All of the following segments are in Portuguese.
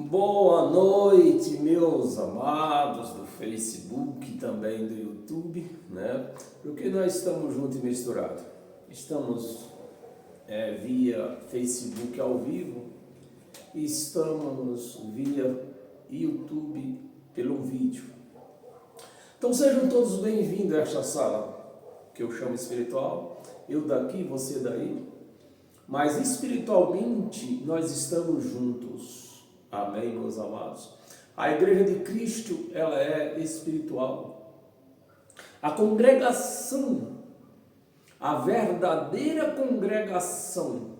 Boa noite, meus amados do Facebook e também do YouTube, né? Porque nós estamos juntos e misturados. Estamos via Facebook ao vivo e estamos via YouTube pelo vídeo. Então sejam todos bem-vindos a esta sala que eu chamo espiritual. Eu daqui, você daí. Mas espiritualmente nós estamos juntos. Amém, meus amados. A Igreja de Cristo, ela é espiritual. A congregação, a verdadeira congregação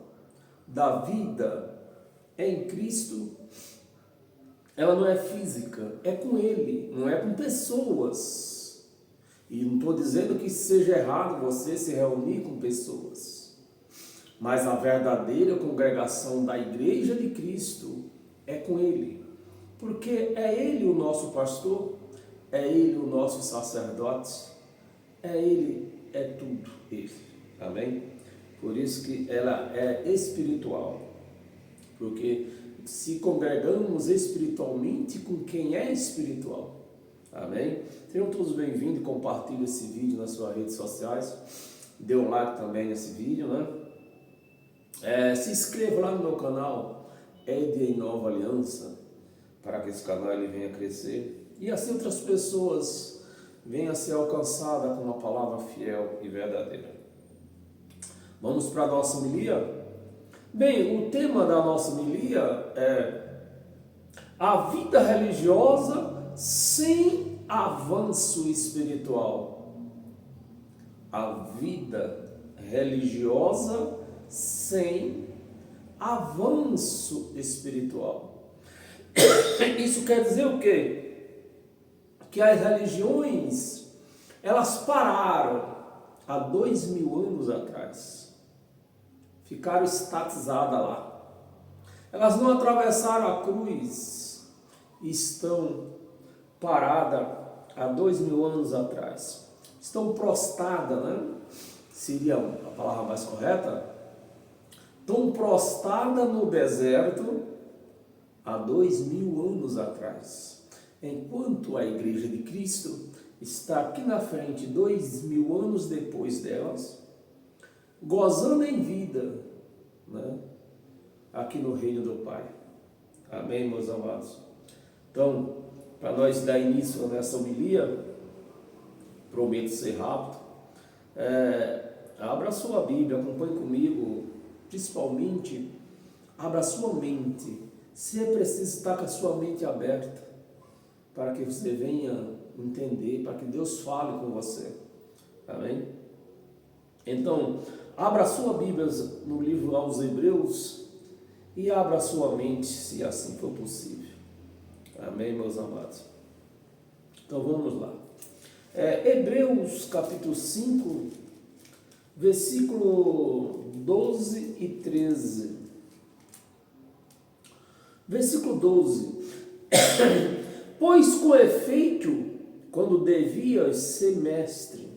da vida em Cristo, ela não é física, é com Ele, não é com pessoas. E não estou dizendo que seja errado você se reunir com pessoas. Mas a verdadeira congregação da Igreja de Cristo é com Ele, porque é Ele o nosso pastor, é Ele o nosso sacerdote, é Ele, é tudo Ele, amém? Por isso que ela é espiritual, porque se congregamos espiritualmente com quem é espiritual, amém? Sejam todos bem-vindos, compartilhe esse vídeo nas suas redes sociais, dê um like também nesse vídeo, né? Se inscreva lá no meu canal, em Nova Aliança, para que esse canal ele venha crescer e assim outras pessoas venham a ser alcançadas com uma palavra fiel e verdadeira. Vamos para a nossa homilia? Bem, o tema da nossa homilia é a vida religiosa sem avanço espiritual. A vida religiosa sem avanço espiritual. Isso quer dizer o quê? Que as religiões, elas pararam há 2000 anos atrás. Ficaram estatizadas lá. Elas não atravessaram a cruz e estão paradas há 2000 anos atrás. Estão prostradas, né? Seria a palavra mais correta? Estão prostradas no deserto há 2000 anos atrás, enquanto a Igreja de Cristo está aqui na frente 2000 anos depois delas, gozando em vida, né? Aqui no reino do Pai. Amém, meus amados? Então, para nós dar início nessa homilia, prometo ser rápido, abra sua Bíblia, acompanhe comigo. Principalmente, abra sua mente. Se é preciso estar com a sua mente aberta, para que você venha entender, para que Deus fale com você. Amém? Então, abra sua Bíblia no livro aos Hebreus e abra sua mente, se assim for possível. Amém, meus amados? Então, vamos lá. Hebreus capítulo 5, versículo 12 e 13. Versículo 12. Pois com efeito, quando devias ser mestre.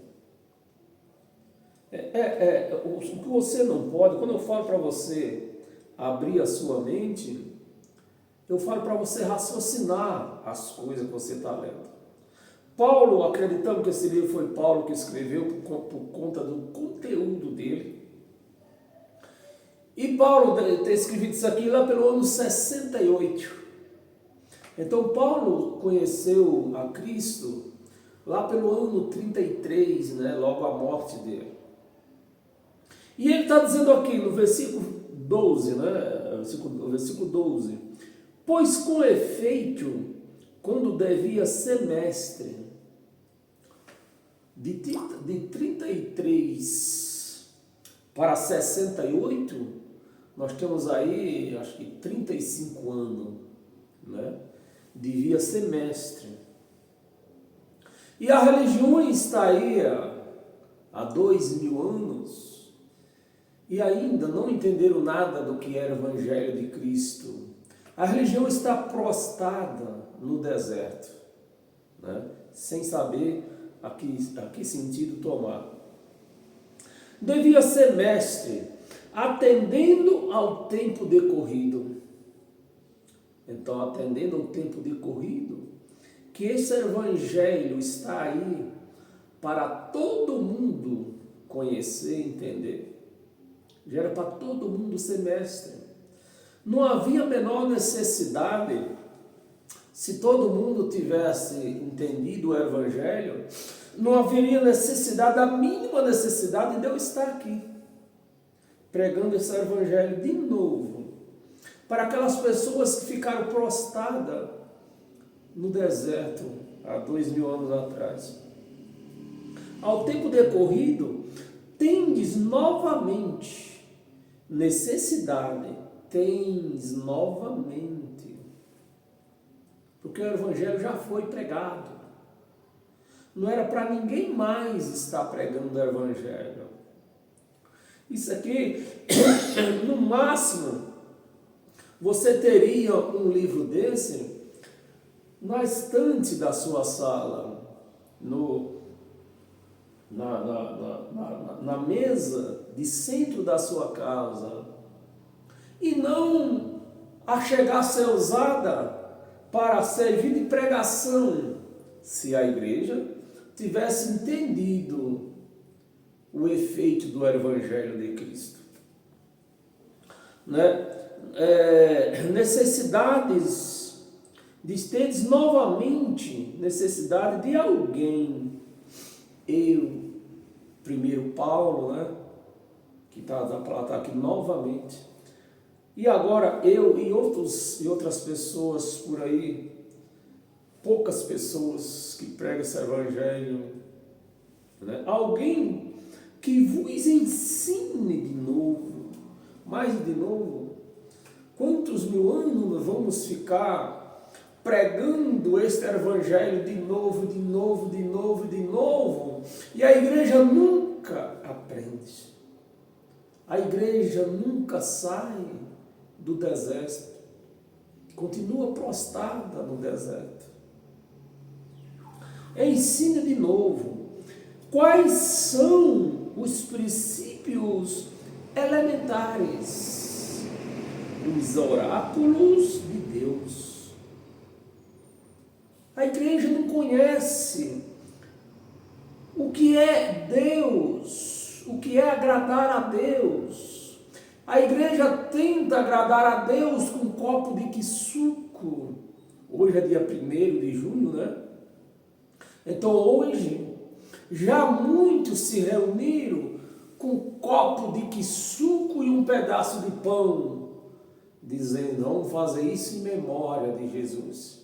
O que você não pode, quando eu falo para você abrir a sua mente, eu falo para você raciocinar as coisas que você está lendo. Paulo, acreditamos que esse livro foi Paulo que escreveu por conta do conteúdo dele. E Paulo tem escrito isso aqui lá pelo ano 68. Então Paulo conheceu a Cristo lá pelo ano 33, né, logo a morte dele. E ele está dizendo aqui no versículo 12, né, versículo 12, pois com efeito, quando devia ser mestre, de 33 para 68, nós temos aí, acho que 35 anos, né? Devia ser mestre. E a religião está aí há 2000 anos e ainda não entenderam nada do que era o Evangelho de Cristo. A religião está prostrada no deserto, né? Sem saber a que sentido tomar. Devia ser mestre, atendendo ao tempo decorrido. Então, atendendo ao tempo decorrido, que esse evangelho está aí para todo mundo conhecer e entender. Já era para todo mundo ser mestre. Não havia a menor necessidade, se todo mundo tivesse entendido o evangelho, não haveria necessidade, a mínima necessidade de eu estar aqui, pregando esse evangelho de novo, para aquelas pessoas que ficaram prostradas no deserto há 2000 anos atrás. Ao tempo decorrido, tendes novamente necessidade, porque o evangelho já foi pregado. Não era para ninguém mais estar pregando o evangelho. Isso aqui, no máximo, você teria um livro desse na estante da sua sala, na mesa de centro da sua casa, e não a chegar a ser usada para servir de pregação, se a igreja tivesse entendido o efeito do Evangelho de Cristo. Necessidades distantes novamente, necessidade de alguém. Eu, primeiro Paulo, que está aqui novamente. E agora eu e outras pessoas por aí, poucas pessoas que pregam esse evangelho, alguém que vos ensine de novo, mais de novo. Quantos mil anos vamos ficar pregando este evangelho de novo, e a igreja nunca aprende, a igreja nunca sai do deserto, continua prostrada no deserto. Ensina de novo quais são os princípios elementares, os oráculos de Deus. A igreja não conhece o que é Deus, o que é agradar a Deus. A igreja tenta agradar a Deus com um copo de quisuco. Hoje é dia 1º de junho, Então hoje, já muitos se reuniram com um copo de quisuco e um pedaço de pão, dizendo, vamos fazer isso em memória de Jesus.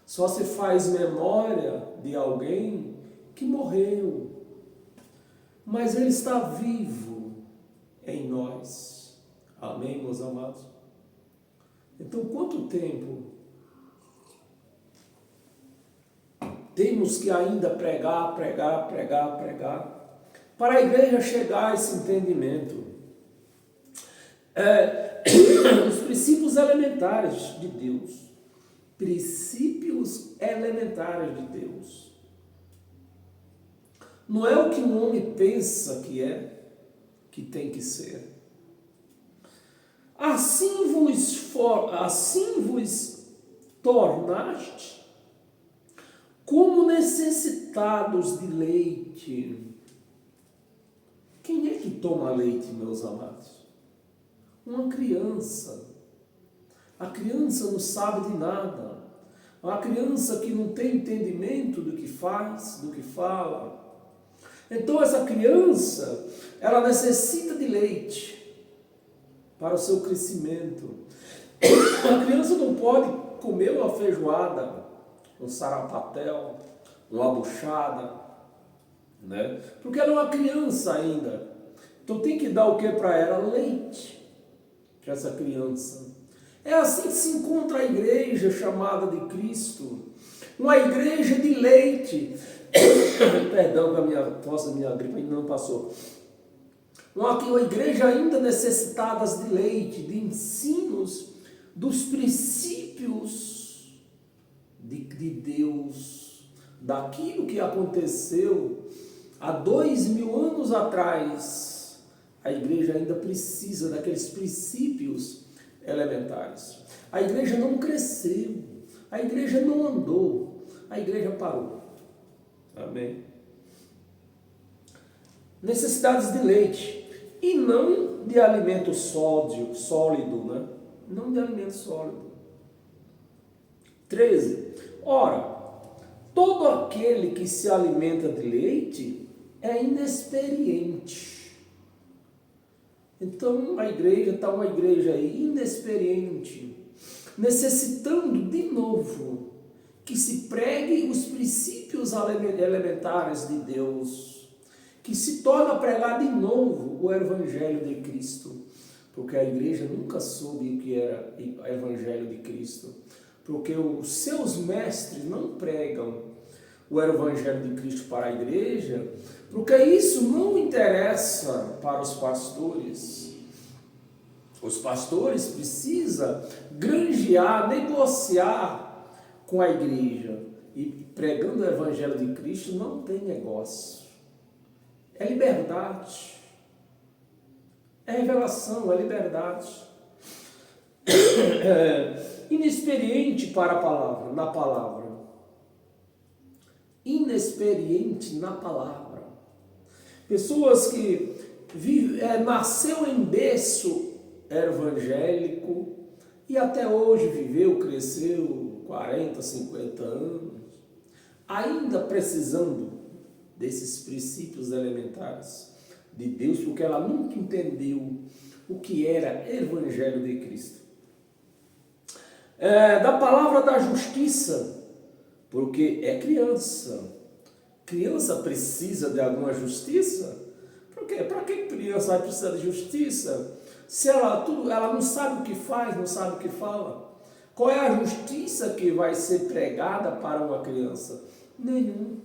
Só se faz memória de alguém que morreu, mas ele está vivo em nós. Amém, meus amados? Então, quanto tempo temos que ainda pregar, para a igreja chegar a esse entendimento? Os princípios elementares de Deus. Princípios elementares de Deus. Não é o que um homem pensa que tem que ser. Assim vos tornaste como necessitados de leite. Quem é que toma leite, meus amados? Uma criança. A criança não sabe de nada. Uma criança que não tem entendimento do que faz, do que fala. Então essa criança, ela necessita de leite para o seu crescimento. A criança não pode comer uma feijoada, um sarapatel, uma buchada, porque ela é uma criança ainda. Então tem que dar o que para ela? Leite para essa criança. É assim que se encontra a igreja chamada de Cristo, uma igreja de leite. Perdão, que a minha gripe ainda não passou. Uma igreja ainda necessitada de leite, de ensinos, dos princípios de Deus, daquilo que aconteceu há 2000 anos atrás. A igreja ainda precisa daqueles princípios elementares. A igreja não cresceu, a igreja não andou, a igreja parou. Amém? Necessidades de leite e não de alimento sólido, né? Não de alimento sólido. 13. Ora, todo aquele que se alimenta de leite é inexperiente. Então a igreja está uma igreja aí inexperiente, necessitando de novo que se pregue os princípios elementares de Deus, que se torne a pregar de novo o Evangelho de Cristo, porque a igreja nunca soube o que era o Evangelho de Cristo, porque os seus mestres não pregam o Evangelho de Cristo para a igreja, porque isso não interessa para os pastores. Os pastores precisam granjear, negociar com a igreja, e pregando o Evangelho de Cristo não tem negócio. É liberdade, é revelação, é liberdade. Inexperiente para a palavra, na palavra. Inexperiente na palavra. Pessoas que nasceu em berço evangélico e até hoje viveu, cresceu 40, 50 anos, ainda precisando desses princípios elementares de Deus, porque ela nunca entendeu o que era Evangelho de Cristo. Da palavra da justiça, porque é criança. Criança precisa de alguma justiça? Por quê? Para que criança vai precisar de justiça? Se ela não sabe o que faz, não sabe o que fala. Qual é a justiça que vai ser pregada para uma criança? Nenhum.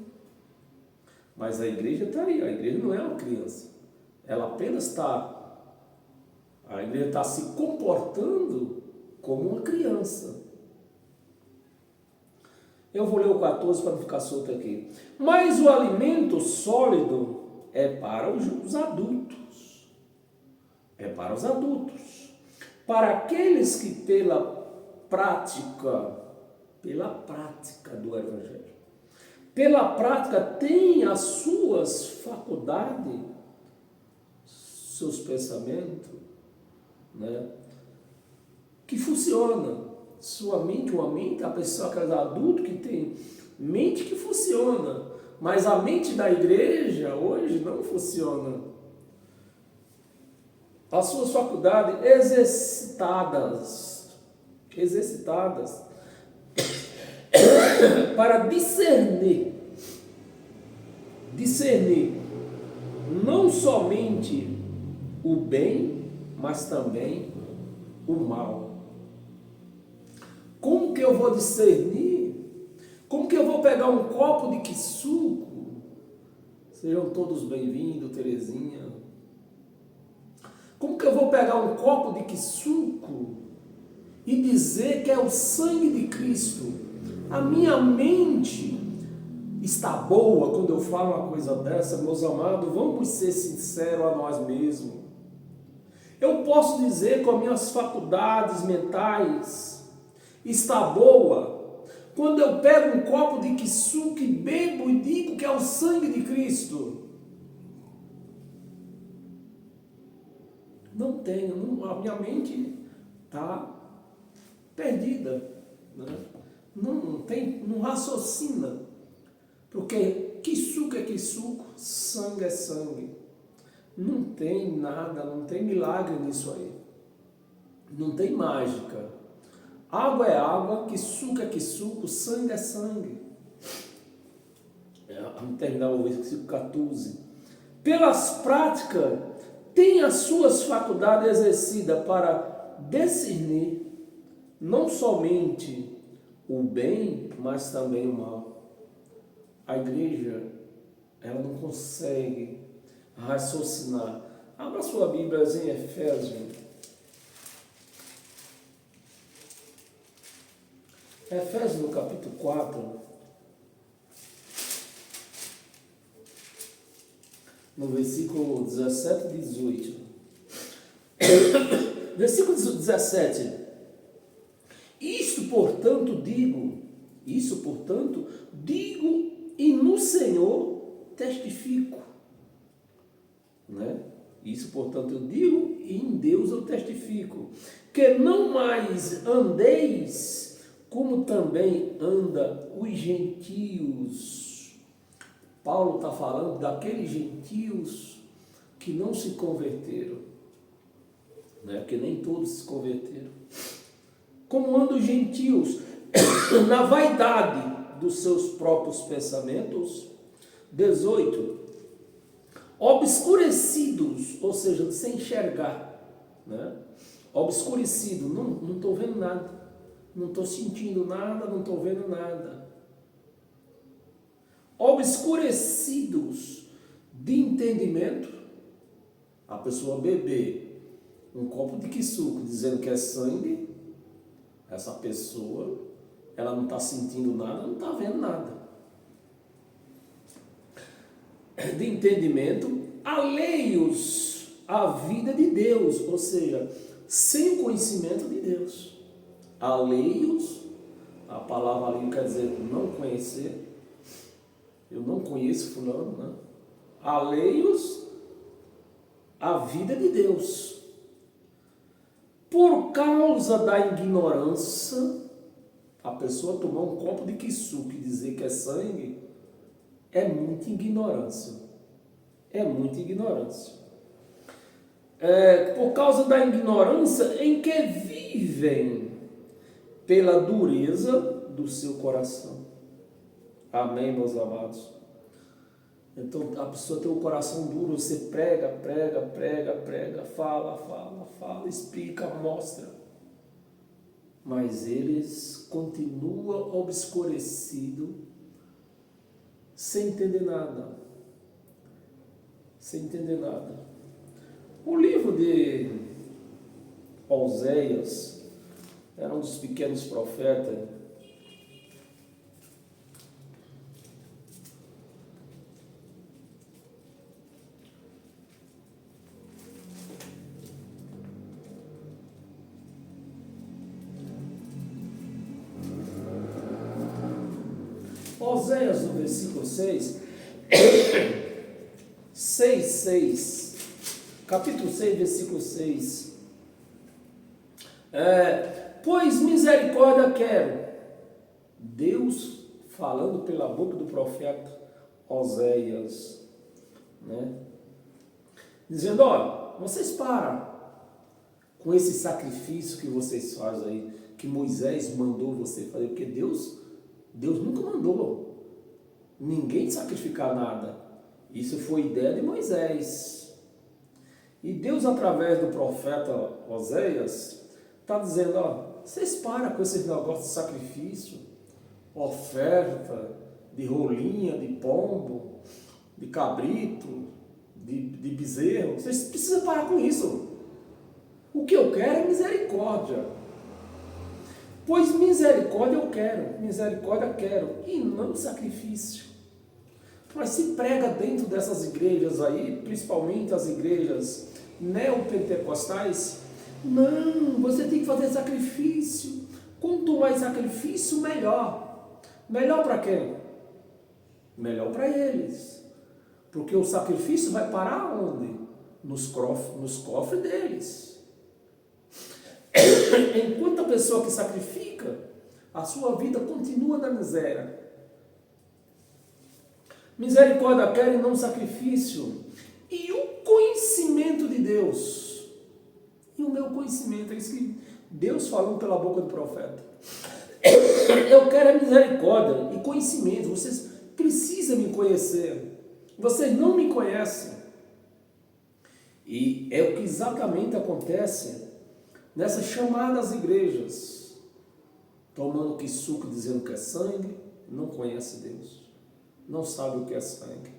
Mas a igreja está aí, a igreja não é uma criança. Ela apenas está, a igreja está se comportando como uma criança. Eu vou ler o 14 para não ficar solto aqui. Mas o alimento sólido é para os adultos. É para os adultos. Para aqueles que pela prática do Evangelho, pela prática têm as suas faculdades, seus pensamentos, né, que funcionam. Sua mente, uma mente, a pessoa, aquele adulto que tem mente que funciona, mas a mente da igreja hoje não funciona. As suas faculdades exercitadas para discernir não somente o bem, mas também o mal. Como que eu vou discernir? Como que eu vou pegar um copo de suco? Sejam todos bem-vindos, Terezinha. Como que eu vou pegar um copo de suco e dizer que é o sangue de Cristo? A minha mente está boa quando eu falo uma coisa dessa, meus amados? Vamos ser sinceros a nós mesmos. Eu posso dizer com as minhas faculdades mentais está boa quando eu pego um copo de suco e bebo e digo que é o sangue de Cristo? Não tenho, a minha mente está perdida, né? Não raciocina, porque que suco é que suco, sangue é sangue. Não tem nada, não tem milagre nisso aí, não tem mágica. Água é água, que suco é que suco, sangue é sangue. Vamos terminar o versículo 14. Pelas práticas, tem as suas faculdades exercidas para discernir não somente o bem, mas também o mal. A igreja, ela não consegue raciocinar. Abra sua Bíblia em Efésios. Efésios no capítulo 4, no versículo 17 e 18. Versículo 17. portanto, digo e no Senhor testifico. Né? Isso, portanto, eu digo e em Deus eu testifico. Que não mais andeis como também anda os gentios. Paulo está falando daqueles gentios que não se converteram. Né? Porque nem todos se converteram. Como andam os gentios na vaidade dos seus próprios pensamentos. 18. Obscurecidos, ou seja, sem enxergar. Né? Obscurecido, não estou vendo nada. Não estou sentindo nada, não estou vendo nada. Obscurecidos de entendimento. A pessoa beber um copo de suco dizendo que é sangue, essa pessoa, ela não está sentindo nada, não está vendo nada. De entendimento, alheios à vida de Deus, ou seja, sem conhecimento de Deus. Alheios, a palavra ali quer dizer não conhecer. Eu não conheço fulano, né? Alheios à vida de Deus. Por causa da ignorância, a pessoa tomar um copo de suco e dizer que é sangue, é muita ignorância. É muita ignorância. Por causa da ignorância em que vivem pela dureza do seu coração. Amém, meus amados? Então, a pessoa tem o coração duro, você prega, fala, explica, mostra. Mas eles continuam obscurecidos, sem entender nada. Sem entender nada. O livro de Oséias era um dos pequenos profetas. Oséias, no versículo 6, 6, capítulo 6, versículo 6. Pois misericórdia quero. Deus falando pela boca do profeta Oséias, né? Dizendo, olha, vocês param com esse sacrifício que vocês fazem aí, que Moisés mandou você fazer, porque Deus nunca mandou ninguém sacrificar nada. Isso foi ideia de Moisés. E Deus, através do profeta Oséias, está dizendo, ó, vocês param com esses negócios de sacrifício, oferta, de rolinha, de pombo, de cabrito, de bezerro. Vocês precisam parar com isso. O que eu quero é misericórdia. Pois misericórdia eu quero, e não sacrifício. Mas se prega dentro dessas igrejas aí, principalmente as igrejas neopentecostais, não, você tem que fazer sacrifício. Quanto mais sacrifício, melhor. Melhor para quem? Melhor para eles. Porque o sacrifício vai parar onde? Nos cofres deles. Enquanto a pessoa que sacrifica, a sua vida continua na miséria. Misericórdia quer e não sacrifício. E o conhecimento de Deus. E o meu conhecimento, é isso que Deus falou pela boca do profeta. Eu quero a misericórdia e conhecimento. Vocês precisam me conhecer. Vocês não me conhecem. E é o que exatamente acontece nessas chamadas igrejas, tomando que suco, dizendo que é sangue, não conhece Deus, não sabe o que é sangue.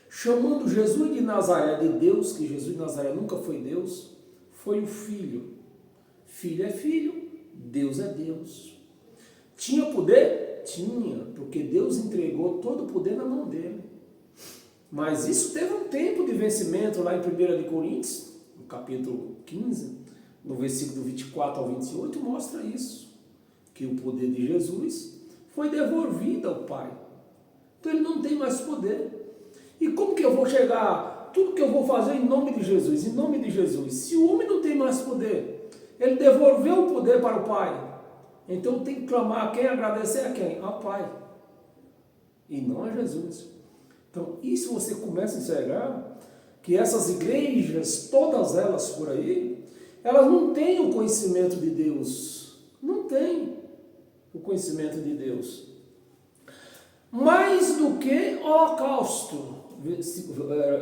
Chamando Jesus de Nazaré de Deus, que Jesus de Nazaré nunca foi Deus, foi o Filho. Filho é filho, Deus é Deus. Tinha poder? Tinha, porque Deus entregou todo o poder na mão dele. Mas isso teve um tempo de vencimento lá em 1 Coríntios, no capítulo 15, no versículo 24 ao 28, mostra isso. que o poder de Jesus foi devolvido ao Pai. Então ele não tem mais poder. E como que eu vou chegar, tudo que eu vou fazer em nome de Jesus, em nome de Jesus, se o homem não tem mais poder, ele devolveu o poder para o Pai. Então tem que clamar a quem? Agradecer a quem? Ao Pai. E não a Jesus. Então isso você começa a enxergar que essas igrejas, todas elas por aí, elas não têm o conhecimento de Deus. Não têm o conhecimento de Deus. Mais do que holocausto.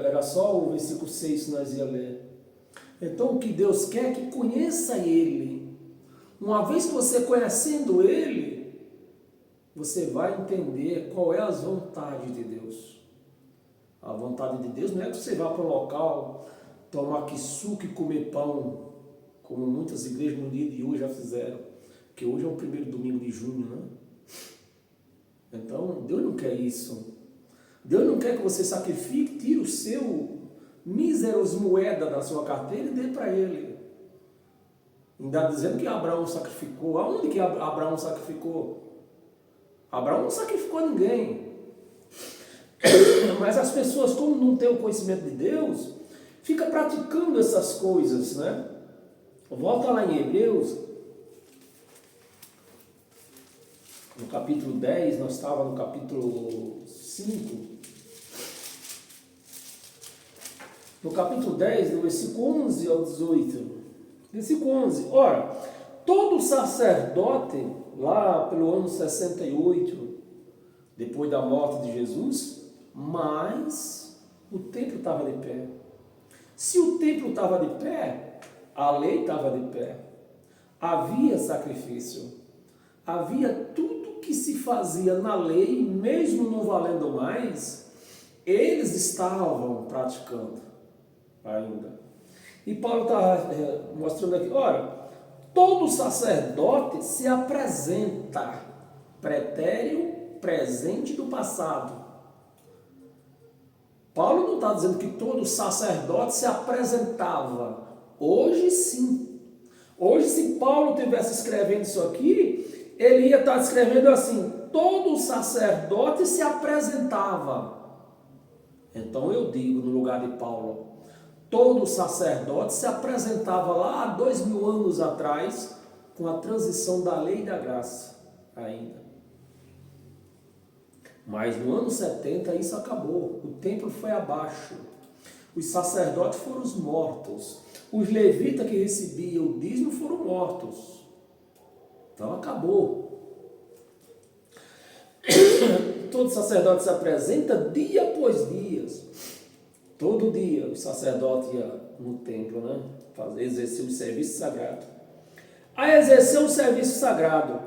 Era só o versículo 6 que nós ia ler. Então o que Deus quer é que conheça Ele. Uma vez que você conhecendo Ele, você vai entender qual é as vontades de Deus. A vontade de Deus não é que você vá para um local tomar suco e comer pão, como muitas igrejas no dia de hoje já fizeram, porque hoje é o primeiro domingo de junho, né? Então, Deus não quer isso. Deus não quer que você sacrifique, tire o seu míseros moeda da sua carteira e dê para Ele. Ainda dizendo que Abraão sacrificou. Aonde que Abraão sacrificou? Abraão não sacrificou ninguém. Mas as pessoas, como não têm o conhecimento de Deus, ficam praticando essas coisas, né? Volta lá em Hebreus, no capítulo 10, nós estávamos no capítulo 5. No capítulo 10, do versículo 11 ao 18. Versículo 11. Ora, todo sacerdote, lá pelo ano 68, depois da morte de Jesus, mas o templo estava de pé. Se o templo estava de pé, a lei estava de pé. Havia sacrifício. Havia tudo que se fazia na lei, mesmo não valendo mais, eles estavam praticando ainda. E Paulo está mostrando aqui, ora, todo sacerdote se apresenta, pretérito, presente do passado. Paulo não está dizendo que todo sacerdote se apresentava. Hoje sim. Hoje, se Paulo estivesse escrevendo isso aqui, ele ia estar escrevendo assim, todo sacerdote se apresentava. Então eu digo, no lugar de Paulo, todo sacerdote se apresentava lá há 2000 anos atrás, com a transição da lei e da graça ainda. Mas no ano 70 isso acabou, o templo foi abaixo, os sacerdotes foram os mortos, os levitas que recebiam o dízimo foram mortos. Então acabou. Todo sacerdote se apresenta dia após dia. Todo dia o sacerdote ia no templo, né? Exercer o serviço sagrado. A exercer o serviço sagrado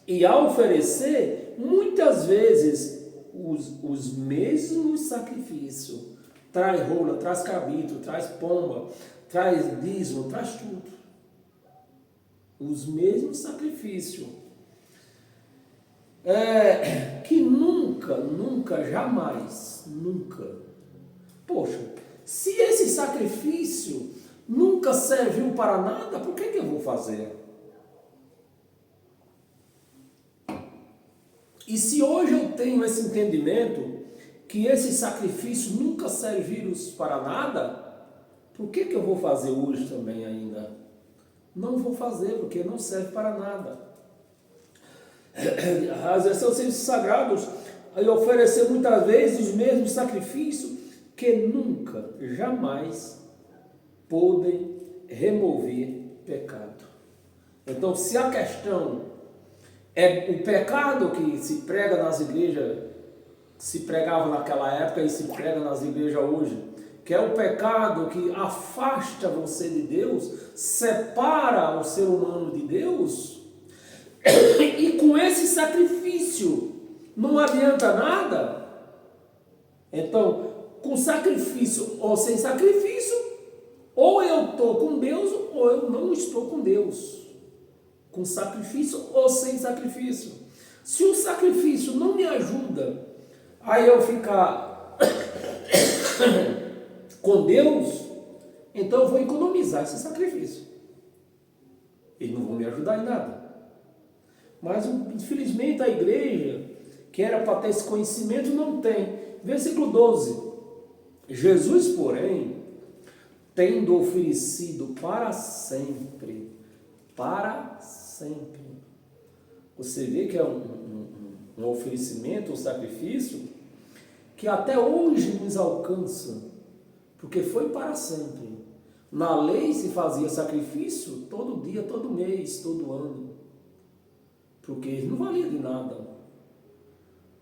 e a oferecer, muitas vezes, os mesmos sacrifícios. Traz rola, traz cabrito, traz pomba, traz dízimo, traz tudo. Os mesmos sacrifícios. Que nunca, jamais, nunca. Poxa, se esse sacrifício nunca serviu para nada, por que eu vou fazer? E se hoje eu tenho esse entendimento, que esses sacrifícios nunca serviram para nada, por que eu vou fazer hoje também ainda? Não vou fazer, porque não serve para nada. Exercer os serviços sagrados e oferecer muitas vezes os mesmos sacrifícios que nunca, jamais podem remover pecado. Então, se a questão é o pecado que se prega nas igrejas, se pregava naquela época e se prega nas igrejas hoje, que é o pecado que afasta você de Deus, separa o ser humano de Deus, e com esse sacrifício não adianta nada. Então, com sacrifício ou sem sacrifício, ou eu estou com Deus ou eu não estou com Deus. Com sacrifício ou sem sacrifício. Se o sacrifício não me ajuda a eu ficar com Deus, então eu vou economizar esse sacrifício. Eles não vão me ajudar em nada. Mas, infelizmente, a igreja, que era para ter esse conhecimento, não tem. Versículo 12. Jesus, porém, tendo oferecido para sempre, você vê que é um oferecimento, um sacrifício, que até hoje nos alcança, porque foi para sempre. Na lei se fazia sacrifício todo dia, todo mês, todo ano, porque não valia de nada.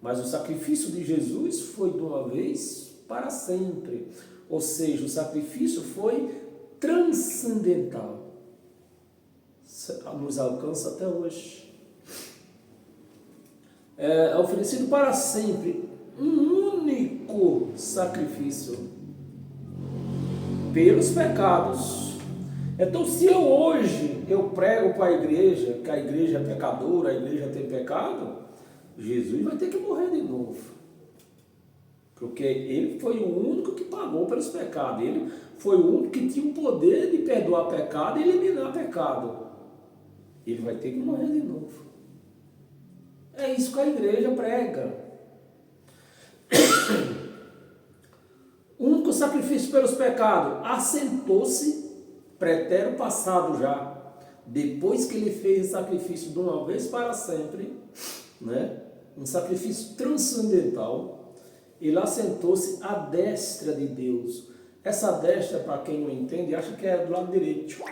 Mas o sacrifício de Jesus foi de uma vez para sempre. Ou seja, o sacrifício foi transcendental. Nos alcança até hoje. É oferecido para sempre um único sacrifício pelos pecados. Então, se hoje eu prego para a igreja que a igreja é pecadora, a igreja tem pecado, Jesus vai ter que morrer de novo. Porque ele foi o único que pagou pelos pecados. Ele foi o único que tinha o poder de perdoar pecado e eliminar pecado. Ele vai ter que morrer de novo. É isso que a igreja prega. O único sacrifício pelos pecados assentou-se pretérito passado já. Depois que ele fez o sacrifício de uma vez para sempre, né? Um sacrifício transcendental, ele assentou-se à destra de Deus. Essa destra, para quem não entende, acha que é do lado direito.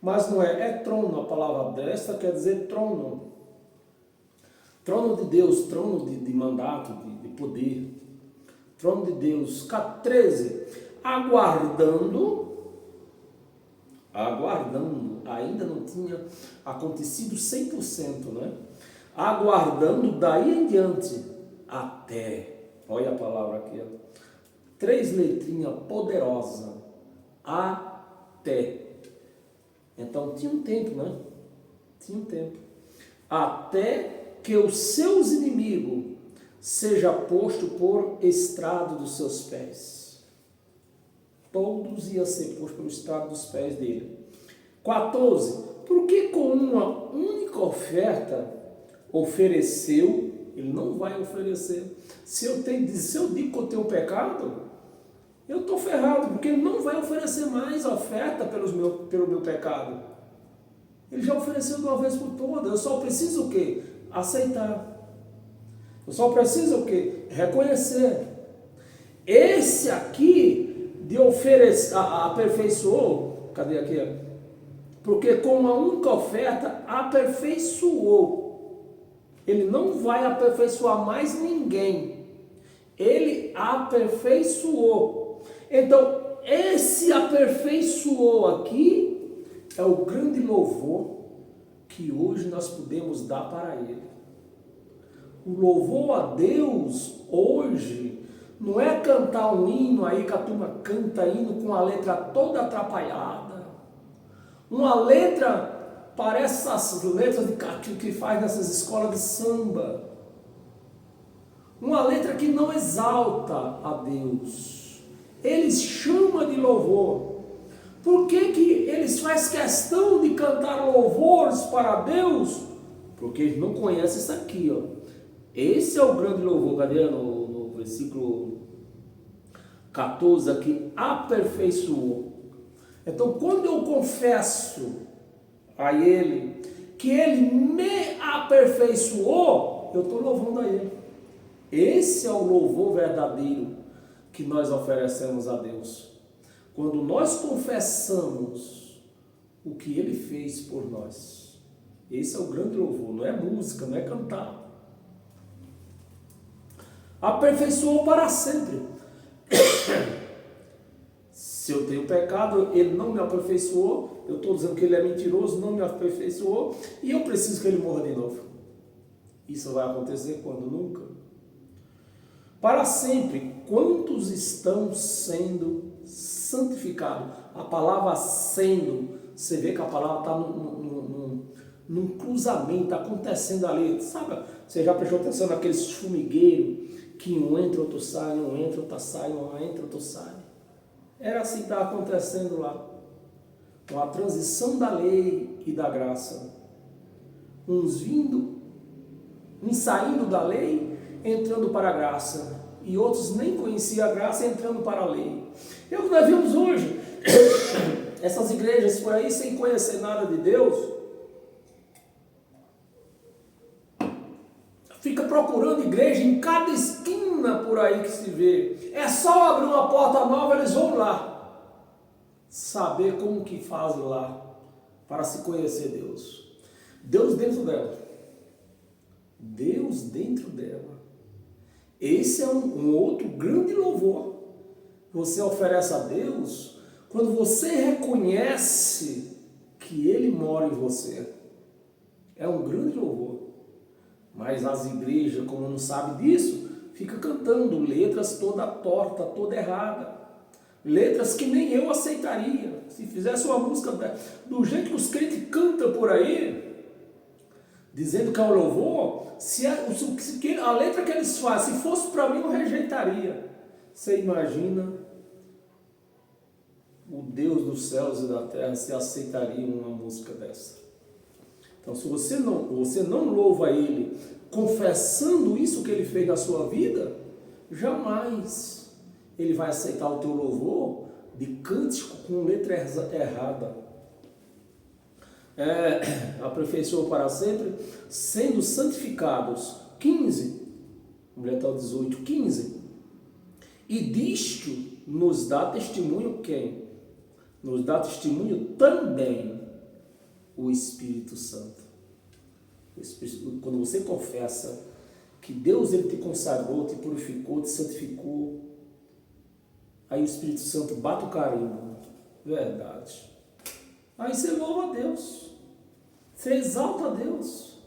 Mas não é, é trono. A palavra destra quer dizer trono. Trono de Deus, trono de mandato, de poder. Trono de Deus. 13. Aguardando, ainda não tinha acontecido 100%, né? Aguardando daí em diante, até. Olha a palavra aqui, ó. 3 letrinhas poderosas. Até. Então tinha um tempo, né? Tinha um tempo. Até que os seus inimigos seja posto por estrado dos seus pés. Todos iam ser postos pelo estrado dos pés dele. 14. Porque com uma única oferta ofereceu, ele não vai oferecer. Se eu digo que eu tenho pecado, eu estou ferrado, porque ele não vai oferecer mais oferta pelo meu pecado. Ele já ofereceu de uma vez por todas. Eu só preciso o quê? Aceitar. Eu só preciso o quê? Reconhecer. Esse aqui de oferecer, aperfeiçoou, cadê aqui? Porque com uma única oferta aperfeiçoou. Ele não vai aperfeiçoar mais ninguém. Ele aperfeiçoou. Então, esse aperfeiçoou aqui é o grande louvor que hoje nós podemos dar para ele. O louvor a Deus hoje não é cantar um hino aí que a turma canta hino com a letra toda atrapalhada. Uma letra parece as letras que faz nessas escolas de samba. Uma letra que não exalta a Deus. Eles chamam de louvor. Por que eles fazem questão de cantar louvores para Deus? Porque eles não conhecem isso aqui, ó. Esse é o grande louvor. Cadê no versículo 14 aqui? Aperfeiçoou. Então, quando eu confesso a Ele que Ele me aperfeiçoou, eu estou louvando a Ele. Esse é o louvor verdadeiro que nós oferecemos a Deus. Quando nós confessamos o que Ele fez por nós. Esse é o grande louvor. Não é música, não é cantar. Aperfeiçoou para sempre. Se eu tenho pecado, ele não me aperfeiçoou, eu estou dizendo que ele é mentiroso, não me aperfeiçoou, e eu preciso que ele morra de novo. Isso vai acontecer quando? Nunca. Para sempre, quantos estão sendo santificados? A palavra sendo, você vê que a palavra está num cruzamento, está acontecendo ali, sabe? Você já prestou atenção naqueles formigueiros, que um entra, outro sai, um entra, outro sai, um entra, outro sai. Era assim que estava acontecendo lá. Com a transição da lei e da graça. uns vindo, uns saindo da lei, entrando para a graça, e outros nem conheciam a graça, entrando para a lei. É o que nós vimos hoje, essas igrejas por aí sem conhecer nada de Deus, fica procurando igreja em cada esquina por aí que se vê. É só abrir uma porta nova, eles vão lá saber como que fazem lá para se conhecer Deus. Deus dentro dela. Deus dentro dela. Esse é um outro grande louvor. Você oferece a Deus quando você reconhece que Ele mora em você. É um grande louvor. Mas as igrejas, como não sabem disso, ficam cantando letras toda torta, toda errada. Letras que nem eu aceitaria. Se fizesse uma música do jeito que os crentes cantam por aí, dizendo que é um louvor, a letra que eles fazem, se fosse para mim, eu rejeitaria. Você imagina o Deus dos céus e da terra se aceitaria uma música dessa? Então, se você não louva Ele confessando isso que Ele fez na sua vida, jamais Ele vai aceitar o teu louvor de cântico com letra errada. Aperfeiçoou para sempre, sendo santificados. 15, mulher está 18, 15. E disto nos dá testemunho quem? Nos dá testemunho também o Espírito Santo. Quando você confessa que Deus ele te consagrou, te purificou, te santificou, aí o Espírito Santo bate o carimbo. Verdade. Aí você louva a Deus. Você exalta a Deus.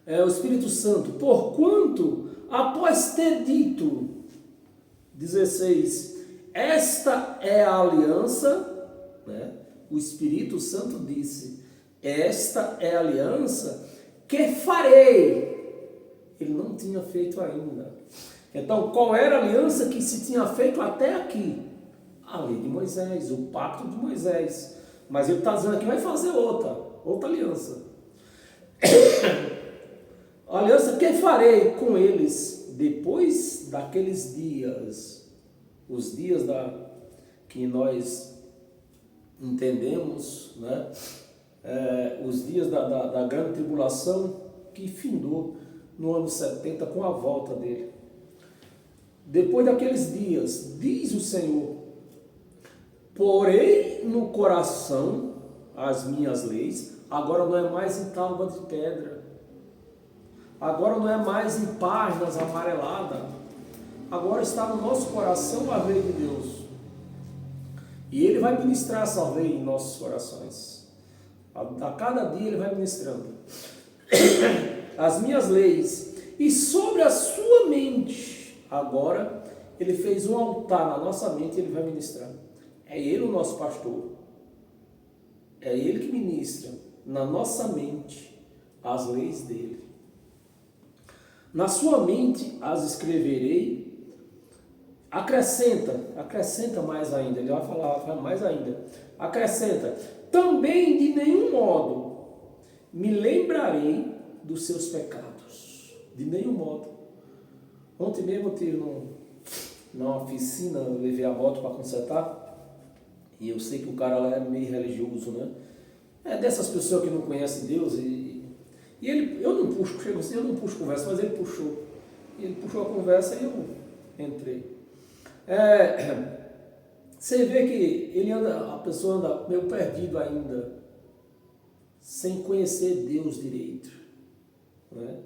O Espírito Santo, porquanto, após ter dito, 16, esta é a aliança, né? O Espírito Santo disse, esta é a aliança que farei. Ele não tinha feito ainda. Então, qual era a aliança que se tinha feito até aqui? A lei de Moisés, o pacto de Moisés. Mas ele está dizendo aqui, vai fazer outra aliança. A aliança que farei com eles depois daqueles dias, os dias que nós entendemos, né? Os dias da grande tribulação que findou no ano 70 com a volta dele. Depois daqueles dias, diz o Senhor, porei no coração as minhas leis, agora não é mais em tábua de pedra, agora não é mais em páginas amareladas, agora está no nosso coração a lei de Deus. E Ele vai ministrar essa lei em nossos corações. A cada dia Ele vai ministrando as minhas leis. E sobre a sua mente, agora Ele fez um altar na nossa mente e Ele vai ministrar. É Ele o nosso pastor. É Ele que ministra na nossa mente as leis dEle. Na sua mente as escreverei. Acrescenta mais ainda, ele vai falar mais ainda. Acrescenta, também de nenhum modo me lembrarei dos seus pecados. De nenhum modo. Ontem mesmo eu tive numa oficina, eu levei a moto para consertar, e eu sei que o cara lá é meio religioso, né? É dessas pessoas que não conhecem Deus, e ele, eu não puxo conversa, mas ele puxou. E ele puxou a conversa e eu entrei. Você vê que a pessoa anda meio perdido ainda, sem conhecer Deus direito, né?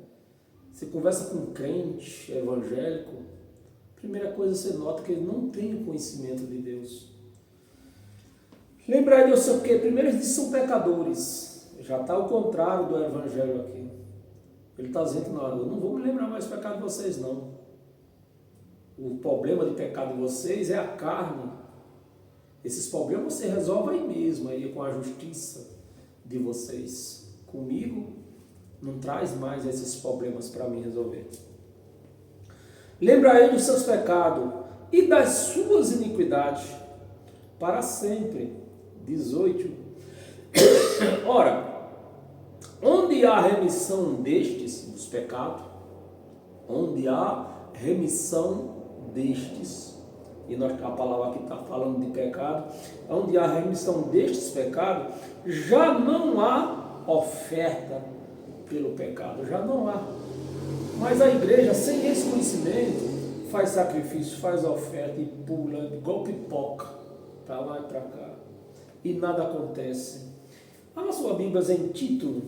Você conversa com um crente evangélico, primeira coisa você nota que ele não tem o conhecimento de Deus. Lembrar de Deus, porque primeiro eles são pecadores, já está ao contrário do evangelho aqui. Ele está dizendo que não, eu não vou me lembrar mais do pecado de vocês não. O problema de pecado de vocês é a carne. Esses problemas você resolve aí mesmo, aí com a justiça de vocês. Comigo, não traz mais esses problemas para mim resolver. Lembra-aí dos seus pecados e das suas iniquidades para sempre. 18. Ora, Onde há remissão destes, dos pecados, onde há remissão destes, e a palavra aqui está falando de pecado, onde há remissão destes pecados, já não há oferta pelo pecado, já não há. Mas a igreja, sem esse conhecimento, faz sacrifício, faz oferta e pula igual pipoca, para lá e para cá, e nada acontece. Abra sua Bíblia em Tito.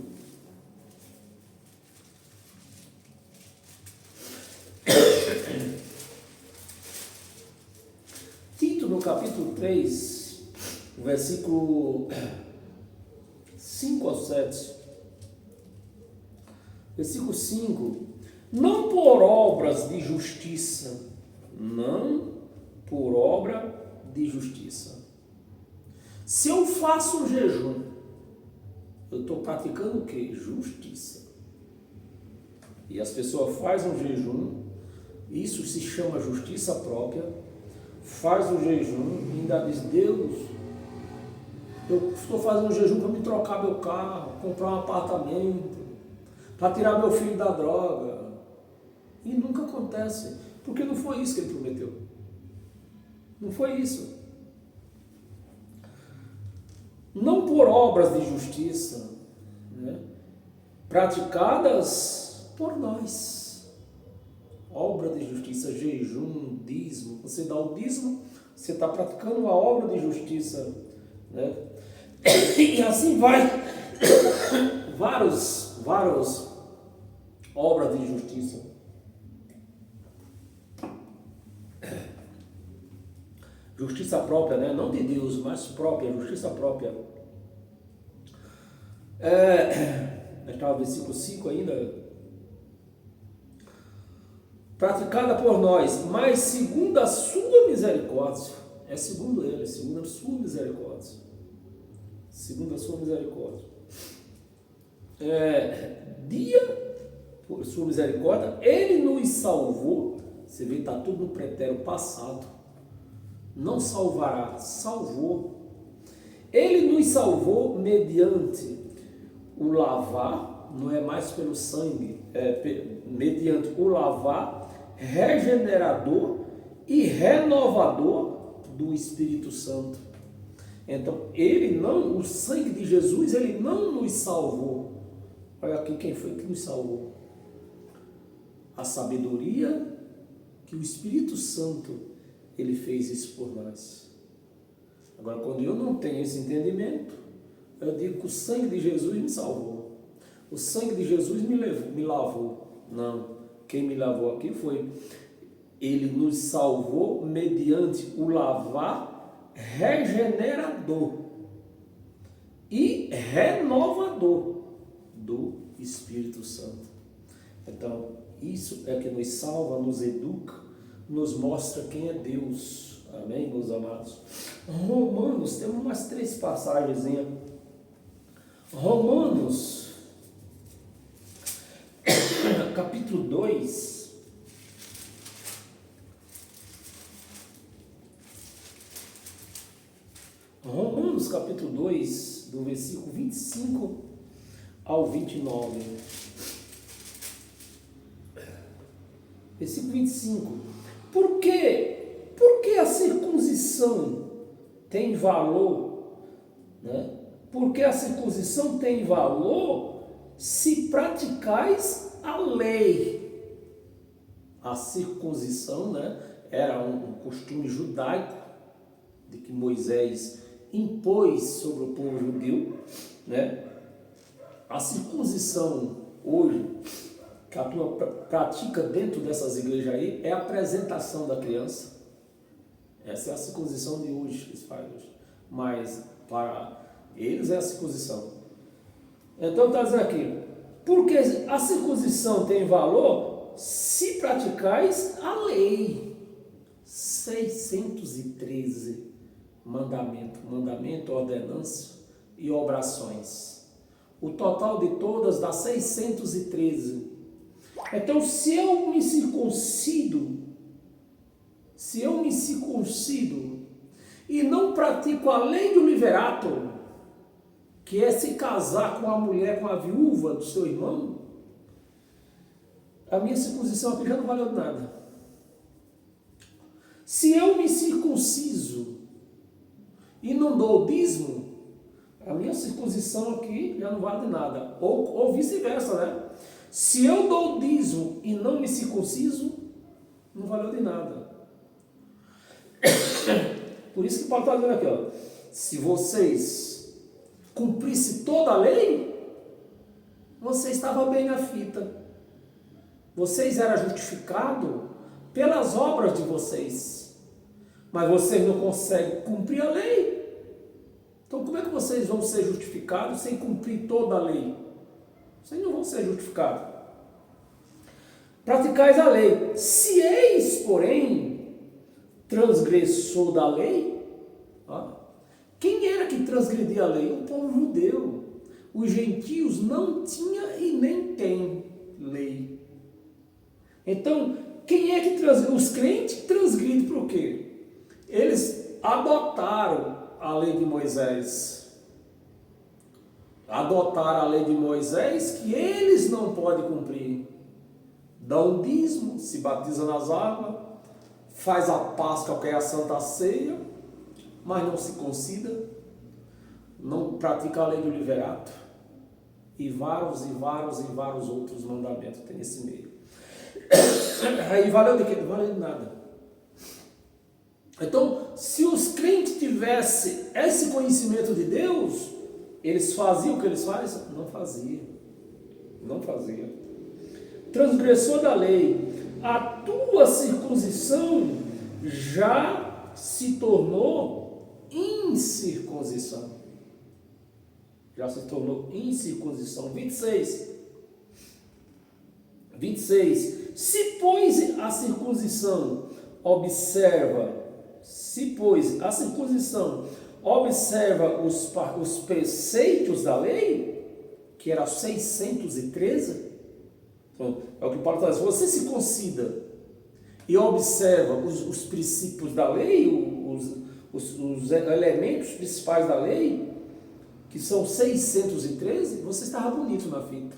Tito, no capítulo 3, versículo 5 ao 7. Versículo 5. Não por obras de justiça, não por obra de justiça. Se eu faço um jejum, eu estou praticando o quê? Justiça. E as pessoas fazem um jejum, isso se chama justiça própria, faz o jejum e ainda diz: Deus, eu estou fazendo um jejum para me trocar meu carro, comprar um apartamento, para tirar meu filho da droga. E nunca acontece, porque não foi isso que ele prometeu. Não foi isso. Não por obras de justiça, né, praticadas por nós. Obra de justiça, jejum, dízimo. Você dá o dízimo, você está praticando a obra de justiça, né? E assim vai. várias obras de justiça. Justiça própria, né? Não de Deus, mas própria, justiça própria. Estava no versículo 5 ainda. Praticada por nós, mas segundo a sua misericórdia. É segundo ele, segundo a sua misericórdia. Segundo a sua misericórdia. Por sua misericórdia, ele nos salvou. Você vê, está tudo no pretérito passado. Não salvará, salvou. Ele nos salvou mediante o lavar, não é mais pelo sangue, mediante o lavar regenerador e renovador do Espírito Santo. Então, o sangue de Jesus, ele não nos salvou. Olha aqui quem foi que nos salvou. A sabedoria que o Espírito Santo ele fez isso por nós. Agora, quando eu não tenho esse entendimento, eu digo que o sangue de Jesus me salvou. O sangue de Jesus me lavou. Não, quem me lavou aqui foi, ele nos salvou mediante o lavar regenerador e renovador do Espírito Santo. Então, isso é que nos salva, nos educa, nos mostra quem é Deus. Amém, meus amados? Romanos, temos umas 3 passagens. Romanos, capítulo 2. Romanos, capítulo 2, do versículo 25 ao 29. Versículo 25. Por que a circuncisão tem valor? Né? Porque a circuncisão tem valor se praticais a lei. A circuncisão, né, era um costume judaico de que Moisés impôs sobre o povo judeu. Né? A circuncisão hoje, que a turma pratica dentro dessas igrejas aí, é a apresentação da criança. Essa é a circuncisão de hoje que eles fazem hoje. Mas para eles é a circuncisão. Então está dizendo aqui, porque a circuncisão tem valor se praticais a lei. 613 mandamento, ordenança e obrações. O total de todas dá 613. Então, se eu me circuncido e não pratico a lei do liverato, que é se casar com a mulher, com a viúva do seu irmão, a minha circuncisão aqui já não valeu nada. Se eu me circunciso e não dou o dízimo, a minha circuncisão aqui já não vale nada. Ou vice-versa, né? Se eu dou o dízimo e não me circunciso, não valeu de nada. Por isso que Paulo está dizendo aqui, ó, se vocês cumprissem toda a lei, você estava bem na fita. Vocês eram justificados pelas obras de vocês. Mas vocês não conseguem cumprir a lei. Então como é que vocês vão ser justificados sem cumprir toda a lei? Vocês não vão ser justificados. Praticais a lei. Se eis, porém, transgressor da lei, ó, quem era que transgredia a lei? O povo judeu. Os gentios não tinham e nem têm lei. Então, quem é que transgride? Os crentes transgridem por quê? Eles adotaram a lei de Moisés. Adotaram a lei de Moisés que eles não podem cumprir. Dão dízimo, se batiza nas águas, faz a Páscoa, que é a Santa Ceia, mas não se concida, não pratica a lei do liverato e vários outros mandamentos que tem nesse meio. Aí valeu de quê? Não valeu de nada. Então, se os crentes tivessem esse conhecimento de Deus, eles faziam o que eles fazem? Não faziam. Não faziam. Transgressor da lei, a tua circuncisão já se tornou incircuncisão. Já se tornou incircuncisão. 26. Se, pois, a circuncisão observa os preceitos da lei, que era 613, então, é o que Paulo está dizendo, você se concida e observa os princípios da lei, os elementos principais da lei, que são 613, você estava bonito na fita.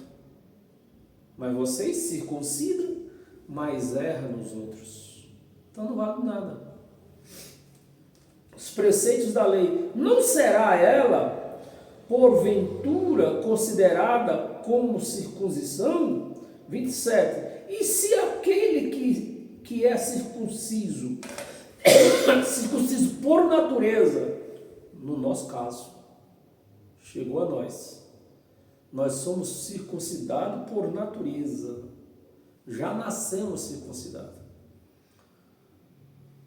Mas vocês circuncidam, mas erram nos outros. Então não vale nada. Os preceitos da lei, não será ela, porventura, considerada como circuncisão? 27. E se aquele que é circunciso por natureza, no nosso caso, chegou a nós somos circuncidados por natureza, já nascemos circuncidados,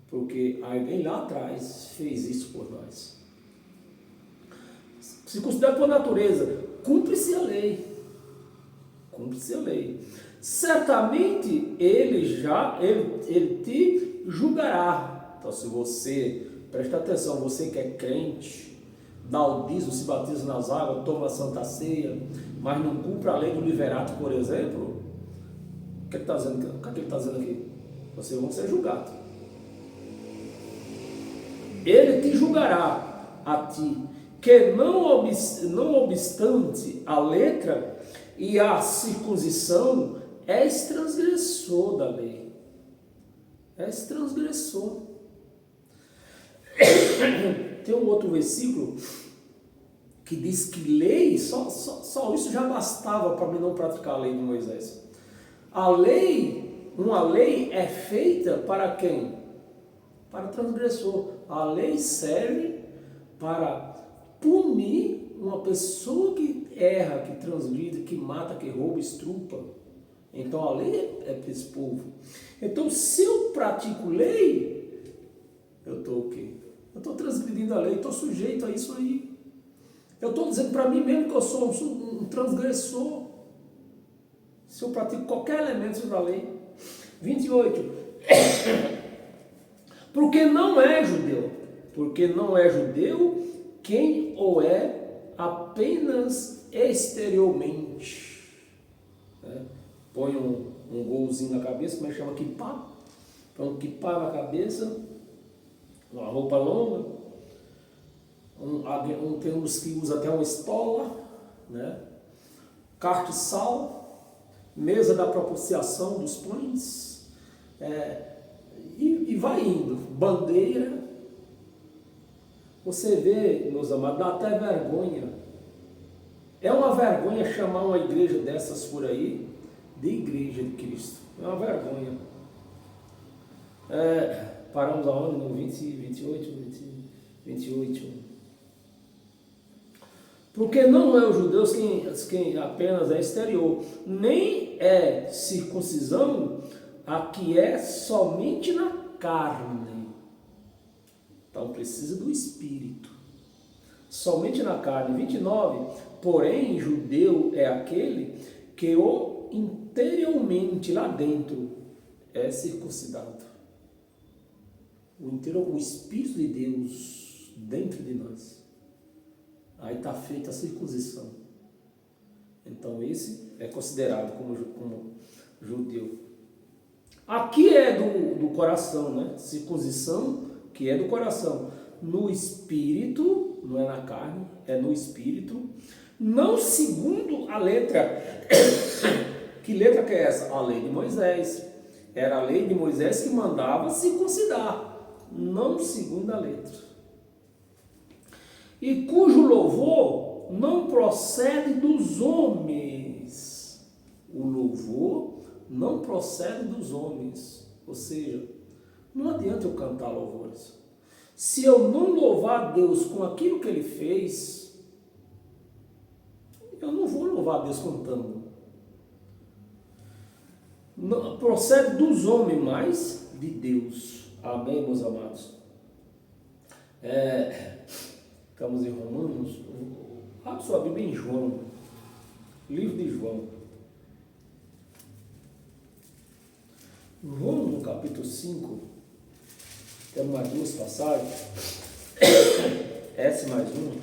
porque alguém lá atrás fez isso por nós. Circuncidado por natureza, cumpre-se a lei. Cumpre-se a lei. Certamente ele te julgará. Então, se você, presta atenção, você que é crente, dá o dízimo, se batiza nas águas, toma a Santa Ceia, mas não cumpre a lei do liverato, por exemplo, o que ele está dizendo aqui? Vocês vão ser julgados. Ele te julgará a ti, que não obstante a letra e a circuncisão, és transgressor da lei. És transgressor. Tem um outro versículo que diz que lei, só isso já bastava para mim não praticar a lei de Moisés. Uma lei é feita para quem? Para transgressor. A lei serve para punir uma pessoa que erra, que transgride, que mata, que rouba, estrupa. Então a lei é para esse povo. Então se eu pratico lei, eu estou o quê? Eu estou transgredindo a lei, estou sujeito a isso aí. Eu estou dizendo para mim mesmo que eu sou um transgressor. Se eu pratico qualquer elemento da lei. 28. Porque não é judeu quem o é apenas exteriormente. Põe um golzinho na cabeça, como é que chama? Kippá. Põe um kippá na cabeça, uma roupa longa, Tem uns que usam até uma estola, né? Castiçal, mesa da propiciação dos pães, e vai indo, bandeira. Você vê, meus amados, dá até vergonha. É uma vergonha chamar uma igreja dessas por aí de igreja de Cristo. É uma vergonha. Paramos aonde? No 28. Porque não é os judeus quem apenas é exterior, nem é circuncisão a que é somente na carne. Então precisa do Espírito. Somente na carne. 29. Porém, judeu é aquele que interiormente lá dentro é circuncidado. O Espírito de Deus dentro de nós. Aí está feita a circuncisão. Então esse é considerado como judeu. Aqui é do coração, né? Circuncisão que é do coração. No espírito, não é na carne, é no espírito. Não segundo a letra. Que letra que é essa? A lei de Moisés. Era a lei de Moisés que mandava circuncidar. Não segundo a letra. E cujo louvor não procede dos homens. O louvor não procede dos homens. Ou seja, não adianta eu cantar louvores. Se eu não louvar a Deus com aquilo que Ele fez, eu não vou louvar a Deus cantando. Não, procede dos homens, mas de Deus. Amém, meus amados? Estamos em Romanos. Abre sua Bíblia em João. Livro de João. João, no capítulo 5, temos mais duas passagens. Essa mais uma.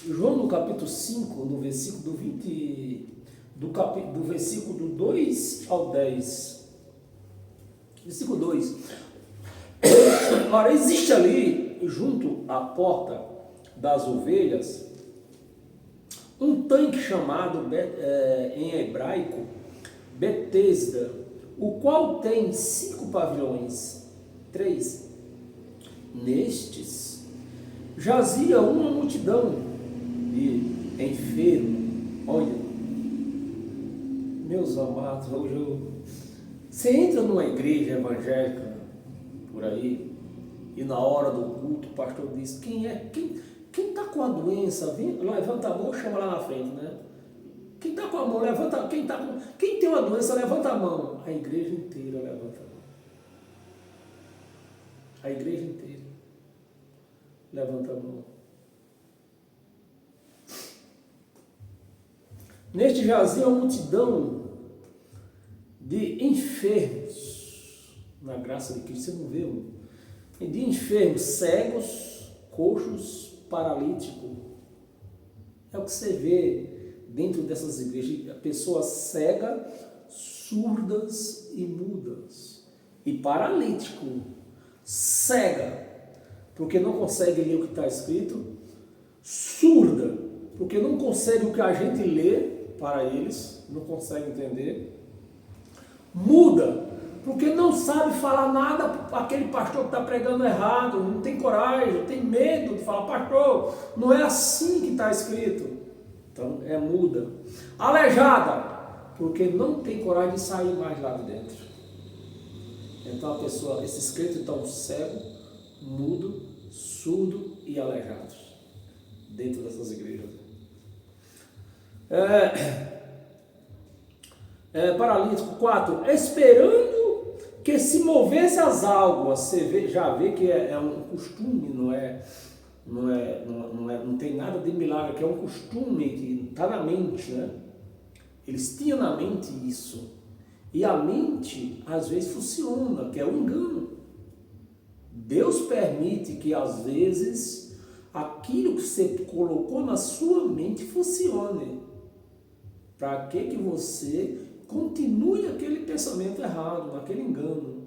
João, no capítulo 5, no versículo do 20, do versículo do 2 ao 10. Versículo 2. Ora, existe ali, junto à porta das ovelhas, um tanque chamado, em hebraico, Betesda, o qual tem 5 pavilhões. 3. Nestes jazia uma multidão de enfermos. Olha, meus amados, hoje você entra numa igreja evangélica por aí, e na hora do culto o pastor diz: quem está com a doença, vem, levanta a mão, chama lá na frente, né? Quem está com a mão, levanta. Quem tem uma doença, levanta a mão. A igreja inteira levanta a mão. A igreja inteira levanta a mão. Neste jazia uma multidão de enfermos, na graça de Cristo. Você não vê, de enfermos, cegos, coxos, paralíticos. É o que você vê dentro dessas igrejas, pessoas cegas, surdas e mudas. E paralítico, cega, porque não consegue ler o que está escrito, surda, porque não consegue o que a gente lê para eles, não consegue entender, muda, porque não sabe falar nada para aquele pastor que está pregando errado, não tem coragem, tem medo de falar: pastor, não é assim que está escrito. Então é muda. Aleijada, porque não tem coragem de sair mais lá de dentro. Então a pessoa, esses crentes estão cego, mudo, surdo e aleijado dentro dessas igrejas. Paralítico. 4. Esperando que se movesse as águas. Você já vê que é um costume, não tem nada de milagre, que é um costume que está na mente, né? Eles tinham na mente isso. E a mente, às vezes, funciona, que é um engano. Deus permite que, às vezes, aquilo que você colocou na sua mente funcione. Para que você continue aquele pensamento errado, naquele engano.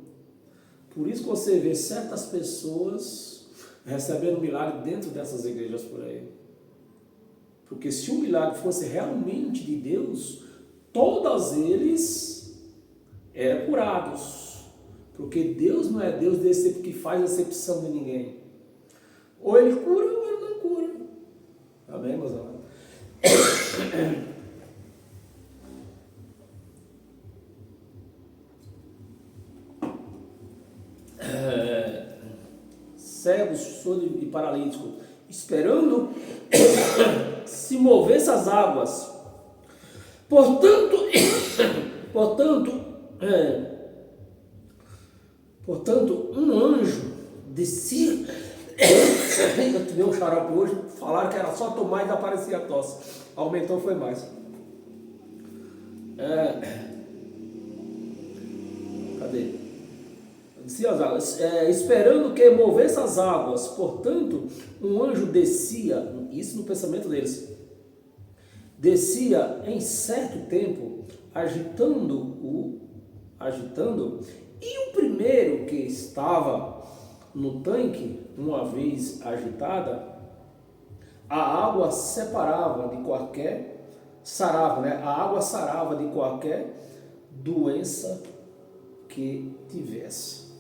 Por isso que você vê certas pessoas recebendo milagre dentro dessas igrejas por aí. Porque se um milagre fosse realmente de Deus, todos eles eram curados. Porque Deus não é Deus desse tipo que faz acepção de ninguém. Ou ele cura ou ele não cura. Amém, meus amados? Cegos, surdos e paralíticos, esperando se movesse as águas. Portanto, um anjo descia. Eu tomei um xarope hoje, falaram que era só tomar e aparecia a tosse. Aumentou, foi mais. Cadê? Descia as águas, esperando que movesse as águas. Portanto, um anjo descia, isso no pensamento deles, descia em certo tempo, agitando, e o primeiro que estava no tanque, uma vez agitada, a água sarava de qualquer doença que tivesse.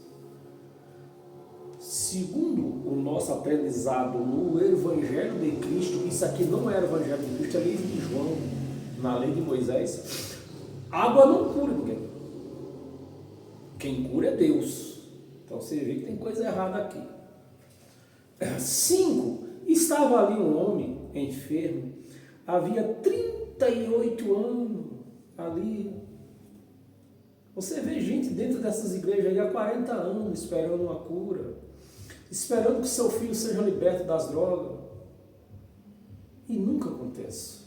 Segundo o nosso aprendizado no Evangelho de Cristo, isso aqui não era o Evangelho de Cristo, é a lei de João, na lei de Moisés, água não cura ninguém. Quem cura é Deus. Então você vê que tem coisa errada aqui. 5. Estava ali um homem enfermo, havia 38 anos ali. Você vê gente dentro dessas igrejas aí há 40 anos esperando uma cura, esperando que seu filho seja liberto das drogas. E nunca acontece.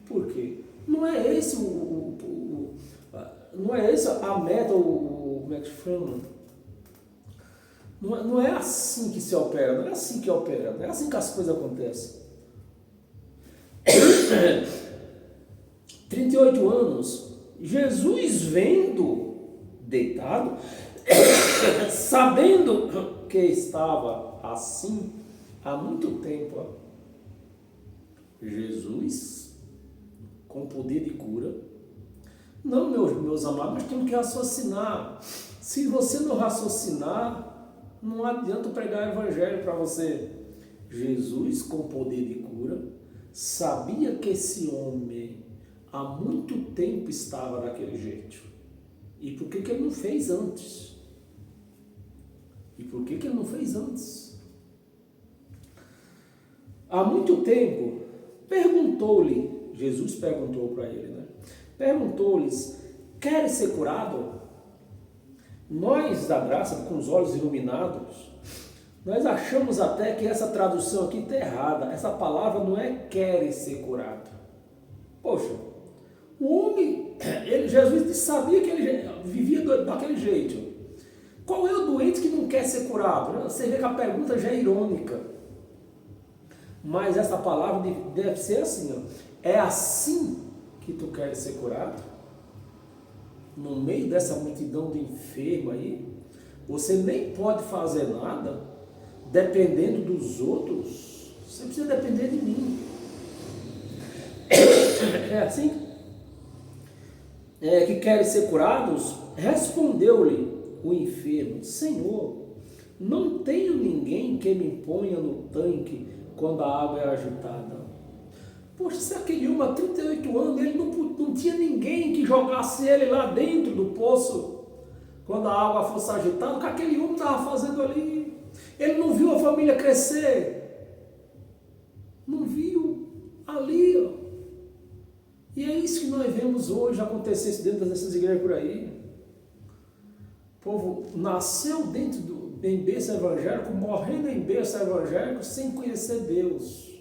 Por quê? Não é esse não é essa a meta, como é que chama? Não é assim que se opera, não é assim que opera, não é assim que as coisas acontecem. 38 anos, Jesus vendo deitado, sabendo que estava assim há muito tempo, Jesus, com poder de cura. Não, meus amados, nós temos que raciocinar. Se você não raciocinar, não adianta pregar o evangelho para você. Jesus, com poder de cura, sabia que esse homem há muito tempo estava daquele jeito. E por que ele não fez antes? Há muito tempo, Jesus perguntou para ele, né? Perguntou-lhes: queres ser curado? Nós, da graça, com os olhos iluminados, nós achamos até que essa tradução aqui está errada. Essa palavra não é queres ser curado. Poxa, o homem, Jesus sabia que ele vivia daquele jeito. Qual é o doente que não quer ser curado? Você vê que a pergunta já é irônica. Mas essa palavra deve ser assim, ó. É assim que tu queres ser curado? No meio dessa multidão de enfermos aí, você nem pode fazer nada, dependendo dos outros. Você precisa depender de mim. É assim? Que querem ser curados? Respondeu-lhe o enfermo: Senhor, não tenho ninguém que me ponha no tanque quando a água é agitada. Poxa, se aquele homem há 38 anos, ele não tinha ninguém que jogasse ele lá dentro do poço quando a água fosse agitada. O que aquele homem estava fazendo ali? Ele não viu a família crescer. Não viu ali, ó. E é isso que nós vemos hoje acontecer dentro dessas igrejas por aí. O povo nasceu dentro em berço evangélico, morrendo em berço evangélico, sem conhecer Deus.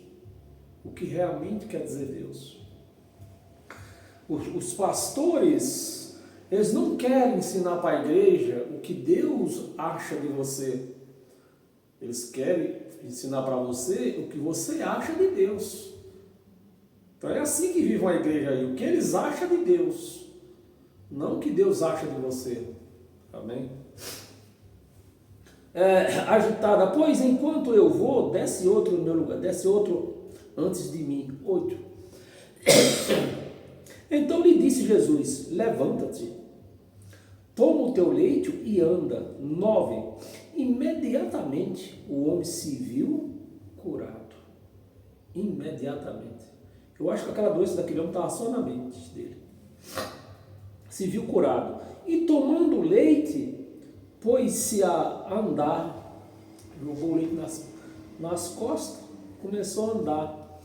O que realmente quer dizer Deus. Os pastores, eles não querem ensinar para a igreja o que Deus acha de você. Eles querem ensinar para você o que você acha de Deus. Então é assim que vive uma igreja aí, o que eles acham de Deus, não o que Deus acha de você. Amém? agitada, pois enquanto eu vou, desce outro no meu lugar, desce outro antes de mim. 8. Então lhe disse Jesus, levanta-te, toma o teu leito e anda. 9. Imediatamente o homem se viu curado. Imediatamente. Eu acho que aquela doença daquele homem estava só na mente dele. Se viu curado. E tomando leite, pôs-se a andar. Jogou o leite nas costas, começou a andar.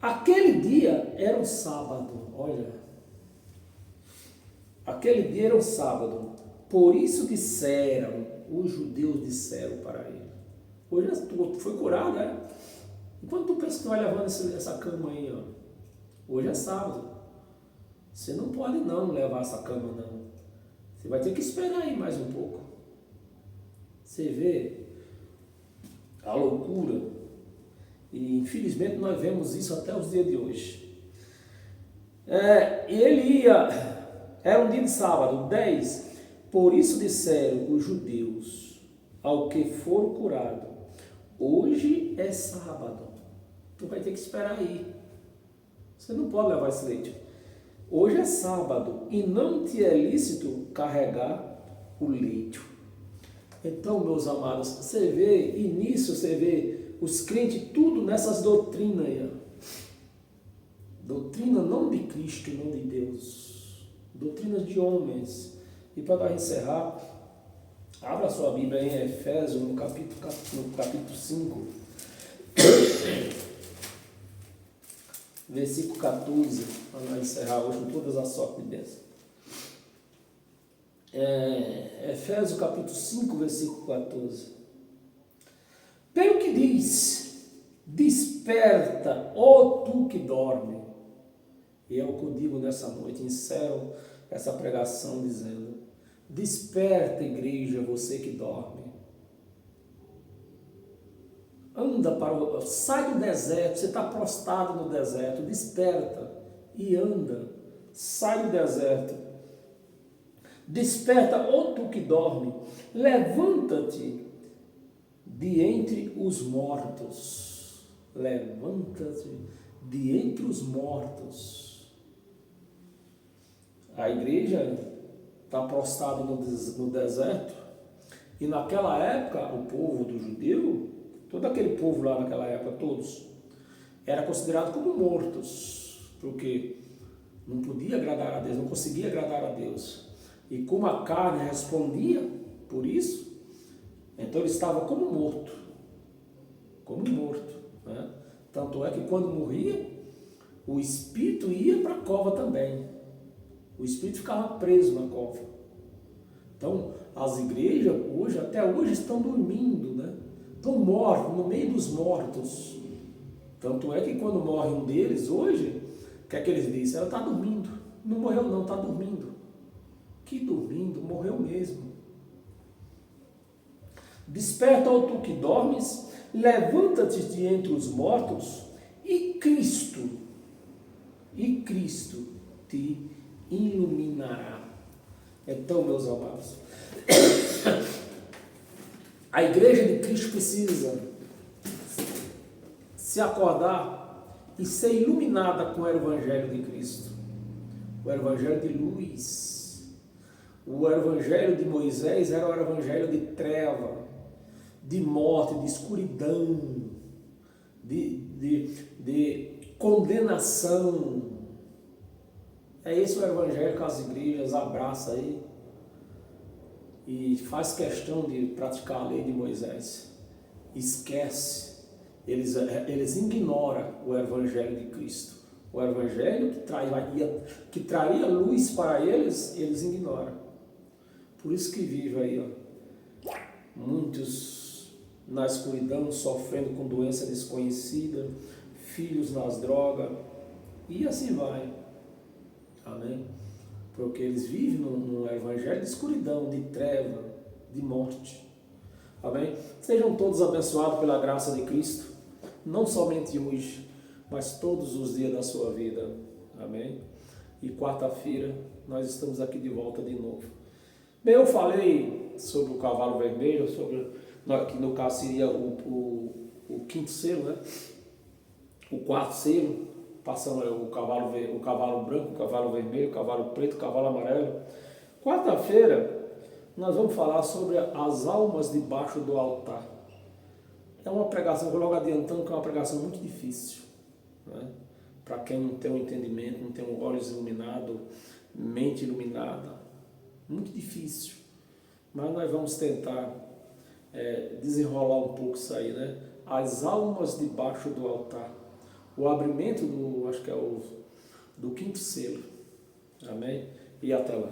Aquele dia era um sábado, olha. Aquele dia era um sábado. Por isso disseram, os judeus disseram para ele. Hoje tu foi curado, né? Enquanto tu pensa que tu vai levando essa cama aí, ó. Hoje é sábado. Você não pode não levar essa cama, não. Você vai ter que esperar aí mais um pouco. Você vê a loucura. E infelizmente nós vemos isso até os dias de hoje. Ele ia, era um dia de sábado, 10. Por isso disseram os judeus ao que foram curados, hoje é sábado. Tu vai ter que esperar aí. Você não pode levar esse leite. Hoje é sábado e não te é lícito carregar o leite. Então, meus amados, você vê, e nisso você vê os crentes tudo nessas doutrinas aí. Doutrina não de Cristo, não de Deus. Doutrinas de homens. E para encerrar, abra sua Bíblia em Efésios, no capítulo 5, versículo 14, para encerrar hoje com todas as sortes de bênção. Efésios capítulo 5, versículo 14. Pelo que diz, desperta, ó tu que dorme. E é o que eu digo nessa noite, encerro essa pregação dizendo, desperta, igreja, você que dorme. Anda sai do deserto, você está prostrado no deserto, desperta e anda, sai do deserto. Desperta, ó tu que dorme, levanta-te de entre os mortos. Levanta-te de entre os mortos. A igreja está prostrada no deserto, e naquela época o povo do judeu, todo aquele povo lá naquela época, todos, era considerado como mortos, porque não podia agradar a Deus, não conseguia agradar a Deus. E como a carne respondia por isso, então ele estava como morto. Como morto. Né? Tanto é que quando morria, o espírito ia para a cova também. O espírito ficava preso na cova. Então, as igrejas hoje, até hoje, estão dormindo, né? Estão mortos, no meio dos mortos. Tanto é que quando morre um deles hoje, o que é que eles dizem? Ela está dormindo. Não morreu não, está dormindo. Que dormindo? Morreu mesmo. Desperta, ó tu que dormes, levanta-te de entre os mortos, e Cristo te iluminará. Então, meus amados, a igreja de Cristo precisa se acordar e ser iluminada com o Evangelho de Cristo. O Evangelho de luz. O Evangelho de Moisés era o Evangelho de treva, de morte, de escuridão, de condenação. É esse o Evangelho que as igrejas abraçam aí e faz questão de praticar a lei de Moisés. Esquece, eles ignoram o Evangelho de Cristo. O Evangelho que traria luz para eles, eles ignoram. Por isso que vive aí, ó, muitos na escuridão, sofrendo com doença desconhecida, filhos nas drogas, e assim vai. Amém? Porque eles vivem num evangelho de escuridão, de treva, de morte. Amém? Sejam todos abençoados pela graça de Cristo, não somente hoje, mas todos os dias da sua vida. Amém? E quarta-feira nós estamos aqui de volta de novo. Bem, eu falei sobre o cavalo vermelho, que no caso seria o quinto selo, né? O quarto selo, passando o cavalo branco, o cavalo vermelho, o cavalo preto, o cavalo amarelo. Quarta-feira nós vamos falar sobre as almas debaixo do altar. É uma pregação, vou logo adiantando que é uma pregação muito difícil, né? Para quem não tem um entendimento, não tem olhos iluminados, mente iluminada, muito difícil. Mas nós vamos tentar desenrolar um pouco isso aí, né? As almas debaixo do altar. O abrimento acho que é do quinto selo. Amém? E até lá.